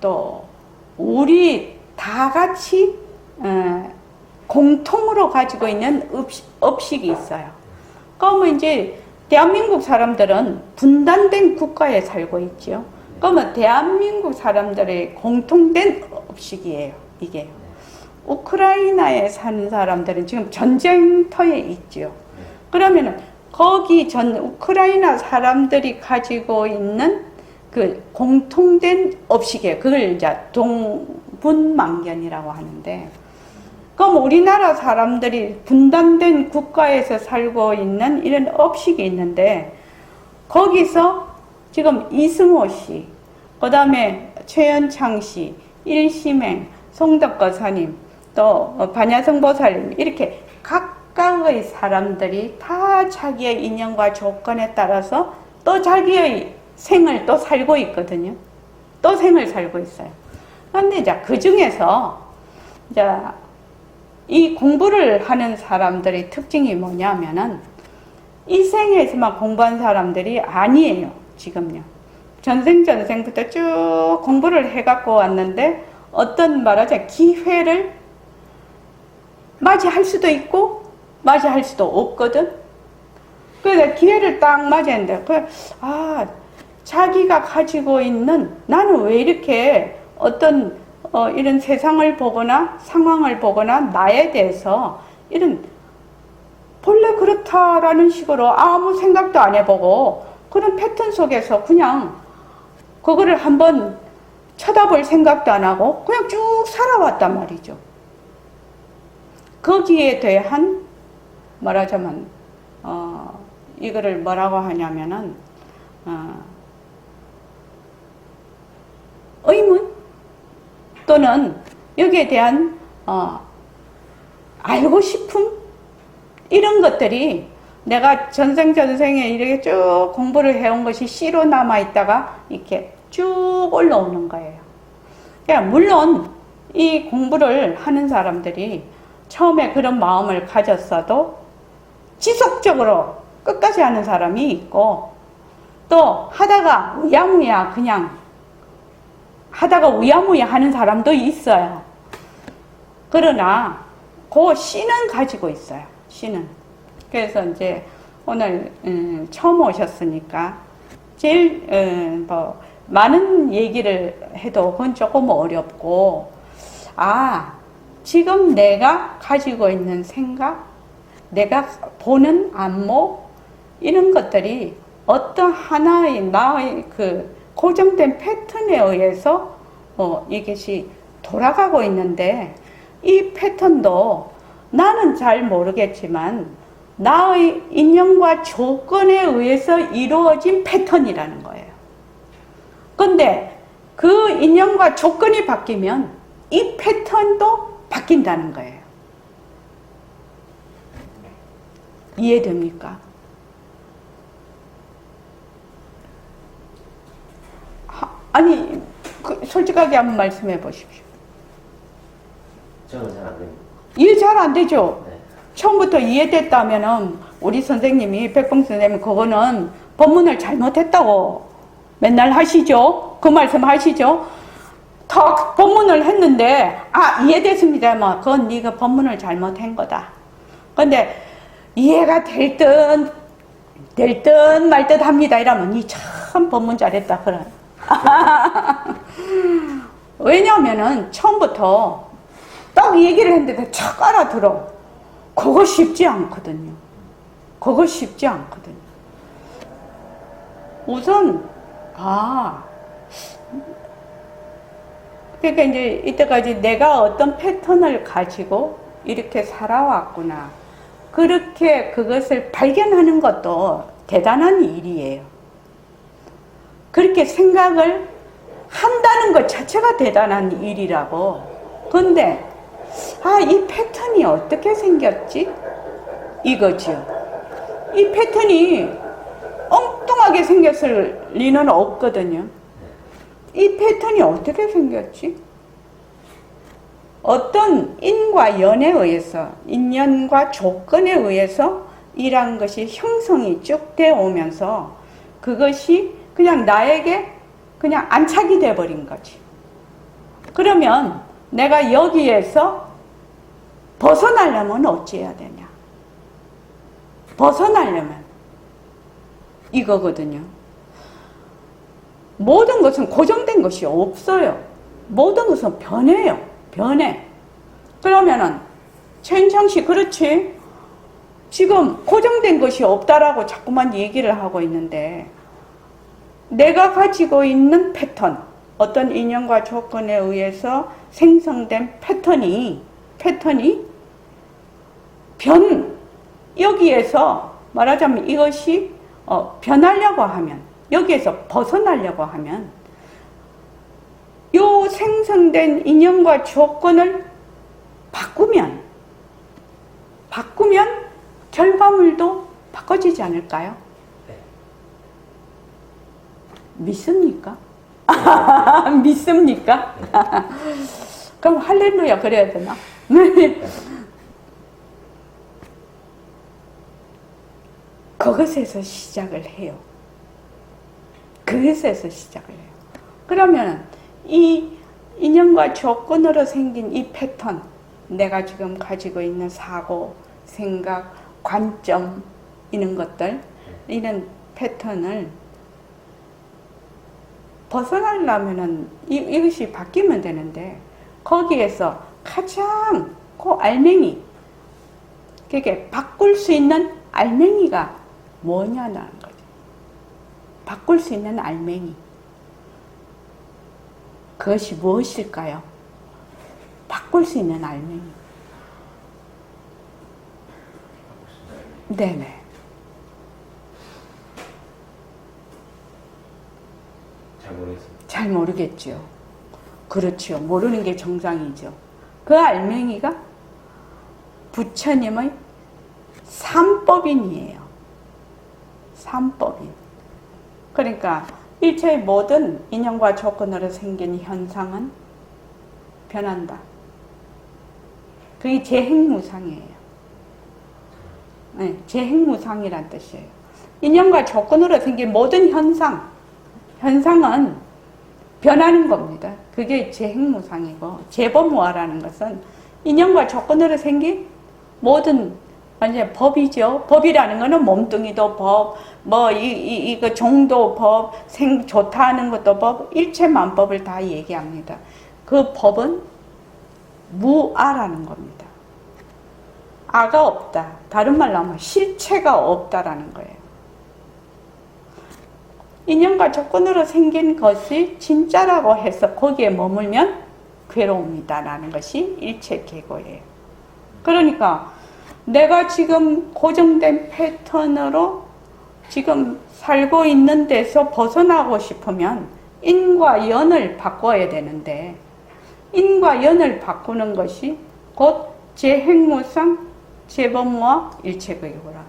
[SPEAKER 1] 또 우리 다 같이 공통으로 가지고 있는 업식이 있어요. 그러면 이제 대한민국 사람들은 분단된 국가에 살고 있죠. 그러면 대한민국 사람들의 공통된 업식이에요. 이게. 우크라이나에 사는 사람들은 지금 전쟁터에 있죠. 그러면은 거기 우크라이나 사람들이 가지고 있는 그 공통된 업식이에요. 그걸 이제 동분만견이라고 하는데, 그럼 우리나라 사람들이 분단된 국가에서 살고 있는 이런 업식이 있는데, 거기서 지금 이승호 씨, 그 다음에 최연창 씨, 일심행, 송덕거사님, 또 반야성 보살님, 이렇게 각각의 사람들이 다 자기의 인연과 조건에 따라서 또 자기의 생을 또 살고 있거든요. 또 생을 살고 있어요. 그런데 이제 그 중에서 이제 이 공부를 하는 사람들의 특징이 뭐냐면은 이 생에서만 공부한 사람들이 아니에요. 지금요. 전생부터 쭉 공부를 해갖고 왔는데 어떤 말하자면 기회를 맞이할 수도 있고 맞이할 수도 없거든. 그래서 기회를 딱 맞이했는데 자기가 가지고 있는, 나는 왜 이렇게 어떤 이런 세상을 보거나 상황을 보거나 나에 대해서 이런 본래 그렇다라는 식으로 아무 생각도 안 해보고 그런 패턴 속에서 그냥 그거를 한번 쳐다볼 생각도 안 하고 그냥 쭉 살아왔단 말이죠. 거기에 대한 말하자면 이거를 뭐라고 하냐면은 의문 또는 여기에 대한 알고 싶음, 이런 것들이 내가 전생에 이렇게 쭉 공부를 해온 것이 씨로 남아있다가 이렇게 쭉 올라오는 거예요. 그러니까 물론 이 공부를 하는 사람들이 처음에 그런 마음을 가졌어도 지속적으로 끝까지 하는 사람이 있고, 또 하다가 우야무야 그냥 하다가 우야무야 하는 사람도 있어요. 그러나 그 씨는 가지고 있어요. 씨는. 그래서 이제 오늘 처음 오셨으니까 제일 많은 얘기를 해도 그건 조금 어렵고, 지금 내가 가지고 있는 생각, 내가 보는 안목, 이런 것들이 어떤 하나의 나의 그 고정된 패턴에 의해서 이것이 돌아가고 있는데, 이 패턴도 나는 잘 모르겠지만 나의 인연과 조건에 의해서 이루어진 패턴이라는 거예요. 근데 그 인연과 조건이 바뀌면 이 패턴도 바뀐다는 거예요. 이해됩니까? 아니, 솔직하게 한번 말씀해 보십시오.
[SPEAKER 5] 저는 잘 안 됩니다.
[SPEAKER 1] 이해 잘 안 되죠?
[SPEAKER 5] 네.
[SPEAKER 1] 처음부터 이해됐다면은 우리 선생님이, 백봉 선생님, 그거는 법문을 잘못했다고 맨날 하시죠? 그 말씀 하시죠? 더 법문을 했는데, 이해됐습니다. 그건 네가 법문을 잘못한 거다. 근데 이해가 될 듯 말 듯 합니다. 이러면 니 참 법문 잘했다. 그런. 왜냐면은 처음부터 딱 얘기를 했는데 착 알아들어. 그거 쉽지 않거든요. 그거 쉽지 않거든요. 우선 그러니까 이제 이때까지 내가 어떤 패턴을 가지고 이렇게 살아왔구나. 그렇게 그것을 발견하는 것도 대단한 일이에요. 그렇게 생각을 한다는 것 자체가 대단한 일이라고. 근데 이 패턴이 어떻게 생겼지? 이거지요. 이 패턴이 엉뚱하게 생겼을 리는 없거든요. 이 패턴이 어떻게 생겼지? 어떤 인과 연에 의해서, 인연과 조건에 의해서 이러한 것이 형성이 쭉 되어 오면서 그것이 그냥 나에게 그냥 안착이 돼버린 거지. 그러면 내가 여기에서 벗어나려면 어찌해야 되냐? 벗어나려면 이거거든요. 모든 것은 고정된 것이 없어요. 모든 것은 변해요. 변해. 그러면은 최인창 씨 그렇지? 지금 고정된 것이 없다라고 자꾸만 얘기를 하고 있는데 내가 가지고 있는 패턴, 어떤 인연과 조건에 의해서 생성된 패턴이 여기에서 말하자면 이것이 변하려고 하면, 여기에서 벗어나려고 하면 요 생성된 인연과 조건을 바꾸면 결과물도 바꿔지지 않을까요? 믿습니까? 믿습니까? 그럼 할렐루야 그래야 되나? 그것에서 시작을 해요. 그것에서 시작을 해요. 그러면 이 인연과 조건으로 생긴 이 패턴, 내가 지금 가지고 있는 사고, 생각, 관점, 이런 것들, 이런 패턴을 벗어나려면은 이것이 바뀌면 되는데, 거기에서 가장 그 알맹이, 그게 바꿀 수 있는 알맹이가 뭐냐는 거죠. 바꿀 수 있는 알맹이. 그것이 무엇일까요? 바꿀 수 있는 알맹이. 네네.
[SPEAKER 5] 잘 모르겠습니다.
[SPEAKER 1] 잘 모르겠죠. 그렇죠. 모르는 게 정상이죠. 그 알맹이가 부처님의 삼법인이에요. 삼법인. 그러니까 일체의 모든 인연과 조건으로 생긴 현상은 변한다. 그게 재행무상이에요. 네, 재행무상이란 뜻이에요. 인연과 조건으로 생긴 모든 현상은 변하는 겁니다. 그게 재행무상이고, 재범무화라는 것은 인연과 조건으로 생긴 모든 완전 법이죠. 법이라는 거는 몸뚱이도 법, 이거 종도 법, 좋다 하는 것도 법, 일체만법을 다 얘기합니다. 그 법은 무아라는 겁니다. 아가 없다. 다른 말로 하면 실체가 없다라는 거예요. 인연과 조건으로 생긴 것이 진짜라고 해서 거기에 머물면 괴로움이다라는 것이 일체계고예요. 그러니까 내가 지금 고정된 패턴으로 지금 살고 있는 데서 벗어나고 싶으면 인과 연을 바꿔야 되는데, 인과 연을 바꾸는 것이 곧 재행무상, 재범무화, 일체계고라.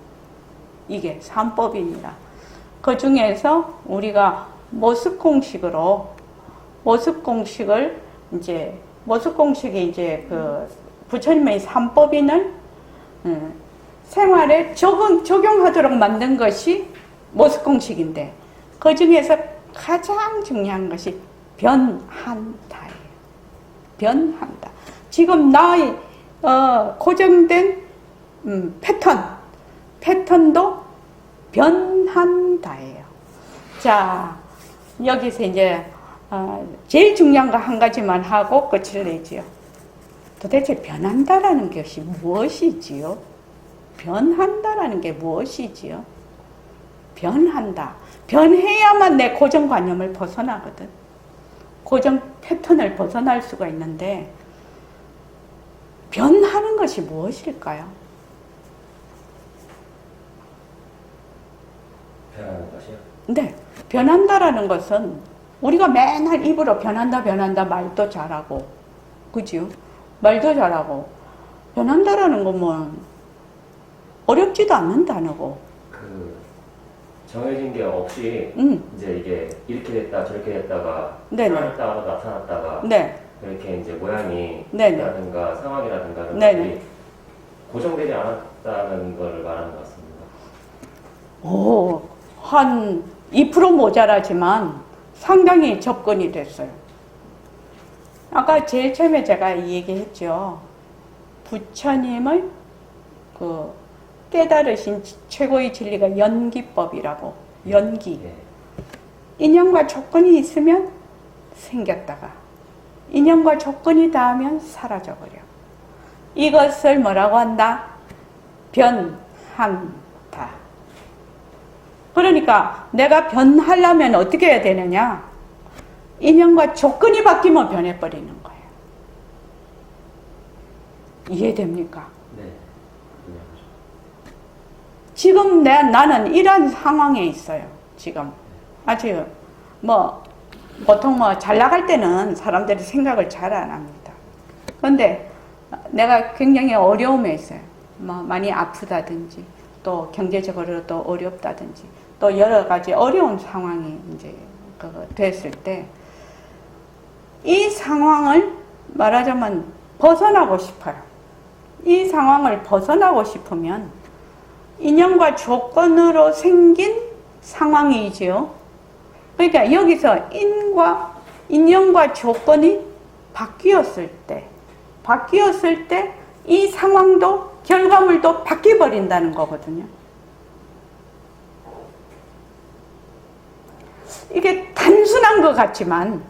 [SPEAKER 1] 이게 삼법이니라. 그 중에서 우리가 모습공식이 이제 그 부처님의 삼법인을 생활에 적용하도록 만든 것이 모습공식인데, 그 중에서 가장 중요한 것이 변한다예요. 변한다. 지금 나의 고정된 패턴도 변한다예요. 자, 여기서 이제 제일 중요한 거 한 가지만 하고 끝을 내지요. 도대체 변한다라는 것이 무엇이지요? 변한다라는 게 무엇이지요? 변한다. 변해야만 내 고정관념을 벗어나거든. 고정 패턴을 벗어날 수가 있는데 변하는 것이 무엇일까요?
[SPEAKER 5] 변하는 것이요?
[SPEAKER 1] 네, 변한다라는 것은 우리가 맨날 입으로 변한다 변한다 말도 잘하고 그죠? 말도 잘하고 변한다라는 건 어렵지도 않는 단어고
[SPEAKER 5] 그 정해진 게 없이 이제 이게 이렇게 됐다 저렇게 됐다가
[SPEAKER 1] 네네.
[SPEAKER 5] 사라졌다가 나타났다가
[SPEAKER 1] 네,
[SPEAKER 5] 이렇게 이제 모양이
[SPEAKER 1] 네네.
[SPEAKER 5] 라든가 상황이라든가 이런
[SPEAKER 1] 네네.
[SPEAKER 5] 것들이 고정되지 않았다는 걸 말하는 것 같습니다.
[SPEAKER 1] 오, 한 2% 모자라지만 상당히 접근이 됐어요. 아까 제일 처음에 제가 이 얘기했죠. 부처님의 그 깨달으신 최고의 진리가 연기법이라고. 연기.
[SPEAKER 5] 예.
[SPEAKER 1] 인연과 조건이 있으면 생겼다가 인연과 조건이 닿으면 사라져버려. 이것을 뭐라고 한다? 변한다. 그러니까 내가 변하려면 어떻게 해야 되느냐? 인연과 조건이 바뀌면 변해버리는 거예요. 이해됩니까?
[SPEAKER 5] 네.
[SPEAKER 1] 지금 나는 이런 상황에 있어요. 지금 아직 보통 잘 나갈 때는 사람들이 생각을 잘 안 합니다. 그런데 내가 굉장히 어려움에 있어요. 많이 아프다든지 또 경제적으로 또 어렵다든지 또 여러 가지 어려운 상황이 이제 됐을 때 이 상황을 말하자면 벗어나고 싶어요. 이 상황을 벗어나고 싶으면 인연과 조건으로 생긴 상황이지요. 그러니까 여기서 인연과 조건이 바뀌었을 때 이 상황도 결과물도 바뀌어버린다는 거거든요. 이게 단순한 것 같지만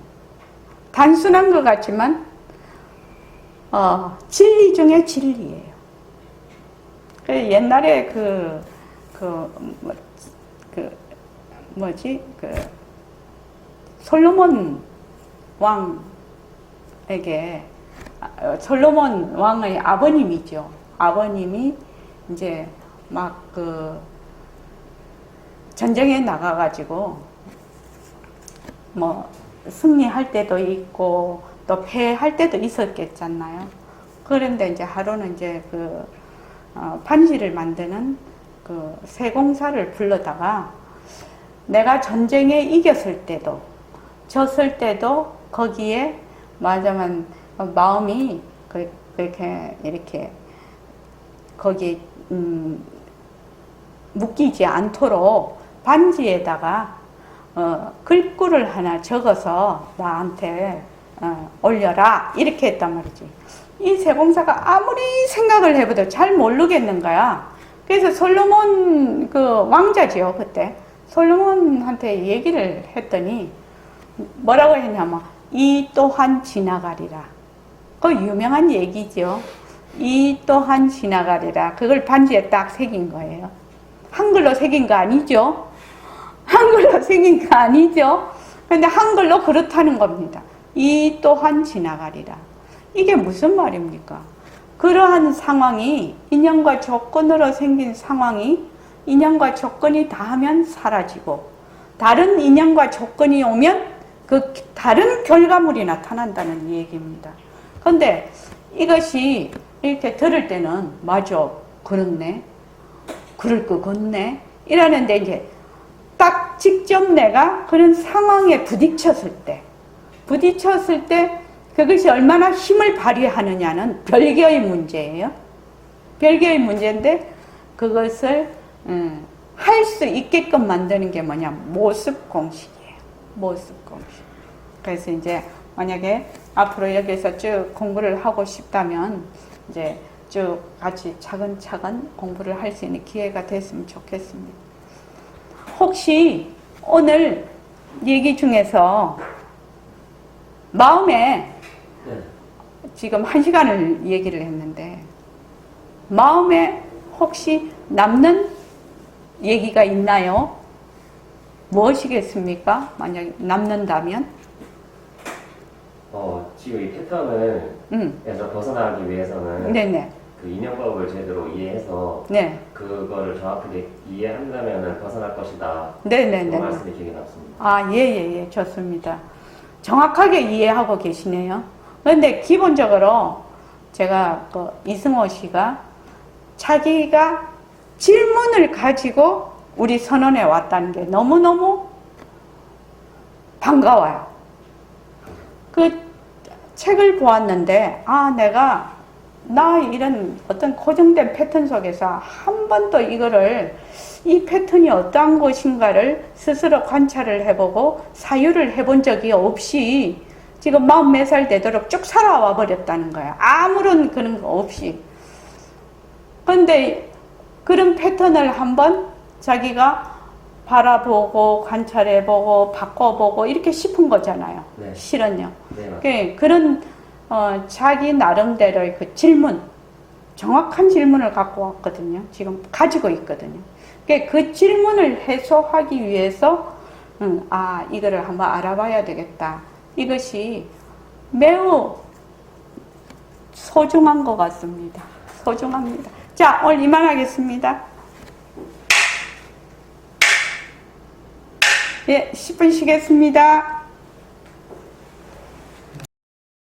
[SPEAKER 1] 진리 중에 진리예요. 옛날에 솔로몬 왕에게 솔로몬 왕의 아버님이죠. 아버님이 이제 전쟁에 나가가지고 승리할 때도 있고 또 패할 때도 있었겠잖아요. 그런데 이제 하루는 이제 반지를 만드는 세공사를 불러다가 내가 전쟁에 이겼을 때도 졌을 때도 거기에 말하자면 마음이 이렇게 거기에 묶이지 않도록 반지에다가 글귀를 하나 적어서 나한테 올려라 이렇게 했단 말이지. 이 세공사가 아무리 생각을 해봐도 잘 모르겠는 거야. 그래서 솔로몬 왕자지요 그때 솔로몬한테 얘기를 했더니 뭐라고 했냐면 이 또한 지나가리라. 그 유명한 얘기죠. 이 또한 지나가리라. 그걸 반지에 딱 새긴 거예요. 한글로 새긴 거 아니죠? 한글로 새긴 거 아니죠? 근데 한글로 그렇다는 겁니다. 이 또한 지나가리라. 이게 무슨 말입니까? 그러한 상황이 인연과 조건으로 생긴 상황이 인연과 조건이 닿으면 사라지고 다른 인연과 조건이 오면 그 다른 결과물이 나타난다는 얘기입니다. 그런데 이것이 이렇게 들을 때는 맞아, 그렇네, 그럴 것 같네 이러는데 이제 딱 직접 내가 그런 상황에 부딪혔을 때 그것이 얼마나 힘을 발휘하느냐는 별개의 문제예요. 별개의 문제인데 그것을 할 수 있게끔 만드는 게 뭐냐? 모습 공식이에요. 모습 공식. 그래서 이제 만약에 앞으로 여기서 쭉 공부를 하고 싶다면 이제 쭉 같이 차근차근 공부를 할 수 있는 기회가 됐으면 좋겠습니다. 혹시 오늘 얘기 중에서 마음에
[SPEAKER 5] 네.
[SPEAKER 1] 지금 1시간을 얘기를 했는데 마음에 혹시 남는 얘기가 있나요? 무엇이겠습니까? 만약에 남는다면?
[SPEAKER 5] 지금 이 패턴을 에서 벗어나기 위해서는
[SPEAKER 1] 네네.
[SPEAKER 5] 그 인연법을 제대로 이해해서
[SPEAKER 1] 네.
[SPEAKER 5] 그거를 정확하게 이해한다면 벗어날 것이다.
[SPEAKER 1] 네네네.
[SPEAKER 5] 그 말씀이 기억에 남습니다.
[SPEAKER 1] 아, 예, 예, 예. 좋습니다. 정확하게 이해하고 계시네요. 그런데 기본적으로 제가 그 이승호 씨가 자기가 질문을 가지고 우리 선언에 왔다는 게 너무너무 반가워요. 그 책을 보았는데, 아, 나 이런 어떤 고정된 패턴 속에서 한 번도 이 패턴이 어떠한 것인가를 스스로 관찰을 해보고 사유를 해본 적이 없이 지금 44살 되도록 쭉 살아와 버렸다는 거야. 아무런 그런 거 없이. 그런데 그런 패턴을 한번 자기가 바라보고 관찰해보고 바꿔보고 이렇게 싶은 거잖아요.
[SPEAKER 5] 네.
[SPEAKER 1] 실은요.
[SPEAKER 5] 네, 맞습니다.
[SPEAKER 1] 그런 자기 나름대로의 그 질문, 정확한 질문을 갖고 왔거든요. 지금 가지고 있거든요. 그 질문을 해소하기 위해서 이거를 한번 알아봐야 되겠다. 이것이 매우 소중한 것 같습니다. 소중합니다. 자, 오늘 이만하겠습니다. 예, 10분 쉬겠습니다.